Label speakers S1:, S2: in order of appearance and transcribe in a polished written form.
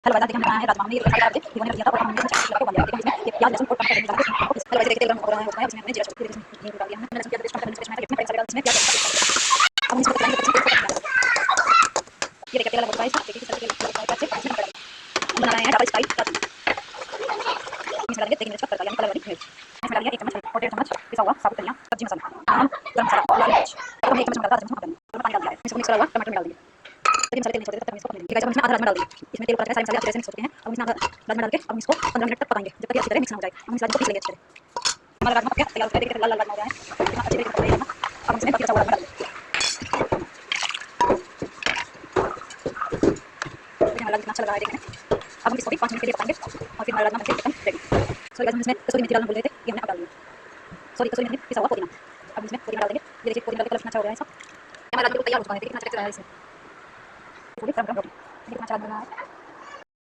S1: Hello guys, देखिए हमने बनाया है राजमा। हमने ये मसाला डाल के भिगोने रख दिया था और हम इसमें चटनी लगा के उबाल लिया। देखिए इसमें ये प्याज लहसुन और टमाटर डाल के हेलो गाइस, देखिए तेल गरम हो रहा है। इसमें हमने जीरा चटनी हींग डाल दिया हमने लहसुन प्याज पेस्ट टमाटर मिर्च पेस्ट में कितने सारे डाल इसमें प्याज अब हम इसको चलाएंगे तो इसमें तेल को ये देखिए तेल लगा हुआ है। देखिए किस तरीके से इसमें टमाटर डाल हम बना रहे हैं डबल स्पाइस राजमा। इसमें डालेंगे 3 मिनट का तड़का यानी कलर वाली मिर्च। इसमें डालिए 1 चम्मच और 1.5 चम्मच पिसा हुआ साबुत धनिया सब्जी मसाला नमक गरम मसाला लाल मिर्च और हम 1 चम्मच डाला आधा चम्मच नमक पानी डाल दिया है। इसको मिक्स करा हुआ टमाटर में डाल दिया। लेकिन मसाले तेल नहीं छोड़ते तब तक हम इसको पकने देंगे। गाइस, हम इसमें आधा राजमा डाल दिए। इसमें तेल ऊपर से सारे मसाले अच्छे से मिक्स हो चुके हैं। अब हम इसमें आधा राजमा डाल के हम इसको 15 मिनट तक पकाएंगे जब तक ये अच्छी तरह मिक्स ना हो जाए। हम इस राजमा को पीस लेंगे अच्छे से। हमारा राजमा पक गया तैयार हो गया। देखिए लाल लाल राजमा हो गया है कितना अच्छे तरीके से पक गया है राजमा। अब हम इसमें बाकी बचा हुआ राजमा डाल देंगे। देखिए हमारा कितना अच्छा लग रहा है देखने में। अब हम इसको भी 5 मिनट के लिए पकाएंगे और फिर हमारा राजमा बनके एकदम रेडी। सो गाइस, हम इसमें कसूरी मेथी डालना भूल गए थे, ये हमने अब डाल दिया। सॉरी, कसूरी मेथी पिसा हुआ पुदीना। अब इसमें पुदीना डाल देंगे। ये देखिए पुदीना का कलर कितना अच्छा हो गया है इसका। हमारा राजमा बिल्कुल तैयार हो चुका है। देखिए कितना अच्छा लग रहा है इसे। थोड़ी गरम गरम रोटी देखिए कितना अच्छा लग रहा है।